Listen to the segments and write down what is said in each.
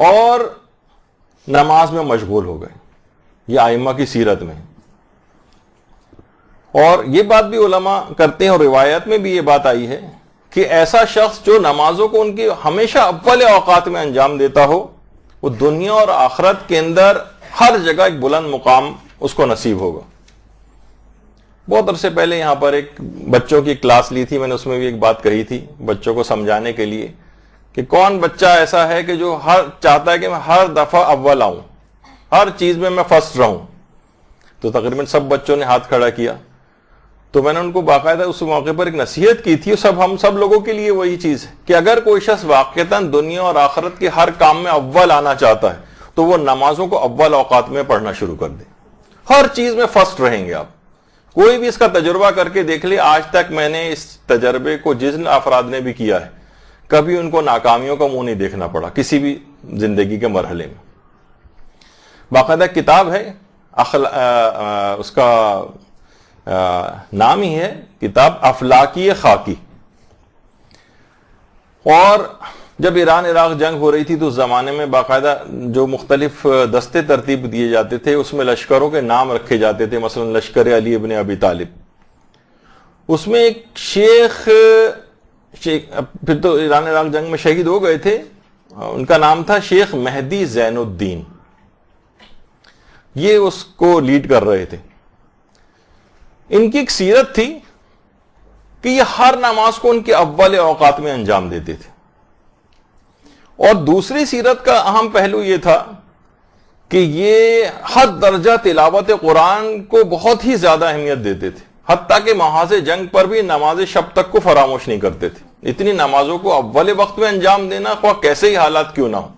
اور نماز میں مشغول ہو گئے. یہ ائمہ کی سیرت میں. اور یہ بات بھی علماء کرتے ہیں اور روایت میں بھی یہ بات آئی ہے کہ ایسا شخص جو نمازوں کو ان کی ہمیشہ اول اوقات میں انجام دیتا ہو وہ دنیا اور آخرت کے اندر ہر جگہ ایک بلند مقام اس کو نصیب ہوگا. بہت عرصے پہلے یہاں پر ایک بچوں کی کلاس لی تھی میں نے, اس میں بھی ایک بات کہی تھی بچوں کو سمجھانے کے لیے کہ کون بچہ ایسا ہے کہ جو چاہتا ہے کہ میں ہر دفعہ اول آؤں, ہر چیز میں فرسٹ رہوں. تو تقریباً سب بچوں نے ہاتھ کھڑا کیا. تو میں نے ان کو باقاعدہ اس موقع پر ایک نصیحت کی تھی, ہم سب لوگوں کے لیے وہی چیز ہے کہ اگر کوئی شخص واقعتاً دنیا اور آخرت کے ہر کام میں اول آنا چاہتا ہے تو وہ نمازوں کو اول اوقات میں پڑھنا شروع کر دے. ہر چیز میں فرسٹ رہیں گے آپ. کوئی بھی اس کا تجربہ کر کے دیکھ لے, آج تک میں نے اس تجربے کو جن افراد نے بھی کیا ہے کبھی ان کو ناکامیوں کا منہ نہیں دیکھنا پڑا کسی بھی زندگی کے مرحلے میں. باقاعدہ کتاب ہے, اس کا نام ہی ہے کتاب افلاکی خاکی. اور جب ایران عراق جنگ ہو رہی تھی تو اس زمانے میں باقاعدہ جو مختلف دستے ترتیب دیے جاتے تھے اس میں لشکروں کے نام رکھے جاتے تھے, مثلا لشکر علی ابن ابی طالب. اس میں ایک شیخ پھر تو ایران عراق جنگ میں شہید ہو گئے تھے, ان کا نام تھا شیخ مہدی زین الدین. یہ اس کو لیڈ کر رہے تھے. ان کی ایک سیرت تھی کہ یہ ہر نماز کو ان کے اول اوقات میں انجام دیتے تھے. اور دوسری سیرت کا اہم پہلو یہ تھا کہ یہ حد درجہ تلاوت قرآن کو بہت ہی زیادہ اہمیت دیتے تھے, حتیٰ کہ محاذ جنگ پر بھی نماز شب تک کو فراموش نہیں کرتے تھے. اتنی نمازوں کو اول وقت میں انجام دینا خواہ کیسے ہی حالات کیوں نہ ہو.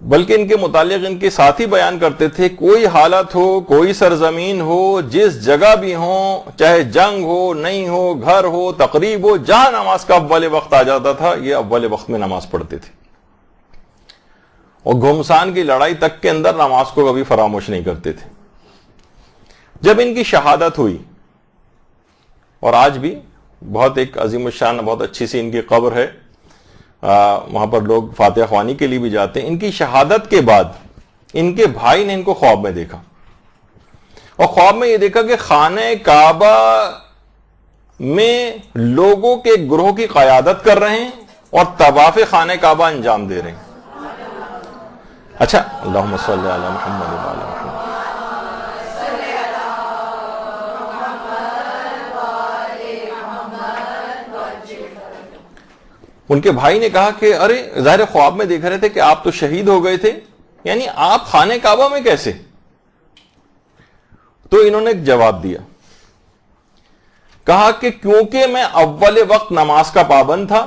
بلکہ ان کے متعلق ان کے ساتھی بیان کرتے تھے کوئی حالت ہو, کوئی سرزمین ہو, جس جگہ بھی ہو, چاہے جنگ ہو نہیں ہو, گھر ہو, تقریب ہو, جہاں نماز کا اول وقت آ جاتا تھا یہ اول وقت میں نماز پڑھتے تھے. اور گھمسان کی لڑائی تک کے اندر نماز کو کبھی فراموش نہیں کرتے تھے. جب ان کی شہادت ہوئی, اور آج بھی بہت ایک عظیم الشان بہت اچھی سی ان کی قبر ہے, وہاں پر لوگ فاتحہ خوانی کے لیے بھی جاتے ہیں. ان کی شہادت کے بعد ان کے بھائی نے ان کو خواب میں دیکھا, اور خواب میں یہ دیکھا کہ خانہ کعبہ میں لوگوں کے گروہ کی قیادت کر رہے ہیں اور طواف خانہ کعبہ انجام دے رہے ہیں. اچھا, اللہم صلی علی محمد وعلی محمد. ان کے بھائی نے کہا کہ ارے ظاہر خواب میں دیکھ رہے تھے کہ آپ تو شہید ہو گئے تھے, یعنی آپ خانہ کعبہ میں کیسے؟ تو انہوں نے ایک جواب دیا, کہا کہ کیونکہ میں اول وقت نماز کا پابند تھا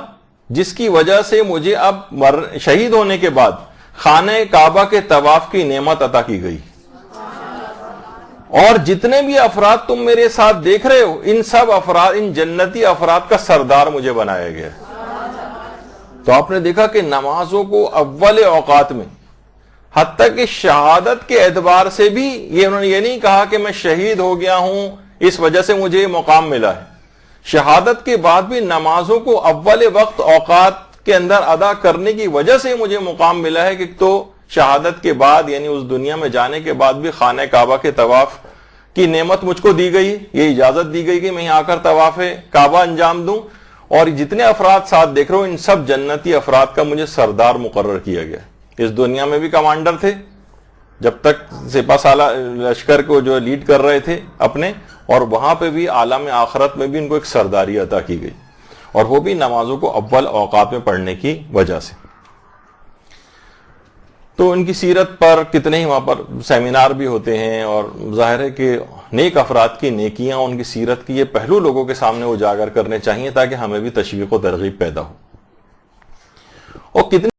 جس کی وجہ سے مجھے اب شہید ہونے کے بعد خانہ کعبہ کے طواف کی نعمت عطا کی گئی, اور جتنے بھی افراد تم میرے ساتھ دیکھ رہے ہو ان سب افراد, ان جنتی افراد کا سردار مجھے بنایا گیا. تو آپ نے دیکھا کہ نمازوں کو اول اوقات میں, حتیٰ کہ شہادت کے اعتبار سے بھی انہوں نے یہ نہیں کہا کہ میں شہید ہو گیا ہوں اس وجہ سے مجھے یہ مقام ملا ہے. شہادت کے بعد بھی نمازوں کو اول وقت اوقات کے اندر ادا کرنے کی وجہ سے مجھے مقام ملا ہے کہ تو شہادت کے بعد یعنی اس دنیا میں جانے کے بعد بھی خانہ کعبہ کے طواف کی نعمت مجھ کو دی گئی, یہ اجازت دی گئی کہ میں یہاں آ کر طواف کعبہ انجام دوں, اور جتنے افراد ساتھ دیکھ رہے ہو ان سب جنتی افراد کا مجھے سردار مقرر کیا گیا. اس دنیا میں بھی کمانڈر تھے جب تک سپہ سالار لشکر کو جو لیڈ کر رہے تھے اپنے, اور وہاں پہ بھی عالم آخرت میں بھی ان کو ایک سرداری عطا کی گئی, اور وہ بھی نمازوں کو اول اوقات میں پڑھنے کی وجہ سے. تو ان کی سیرت پر کتنے ہی وہاں پر سیمینار بھی ہوتے ہیں, اور ظاہر ہے کہ نیک افراد کی نیکیاں, ان کی سیرت کی یہ پہلو لوگوں کے سامنے اجاگر کرنے چاہیے تاکہ ہمیں بھی تشویق و ترغیب پیدا ہو. اور کتنے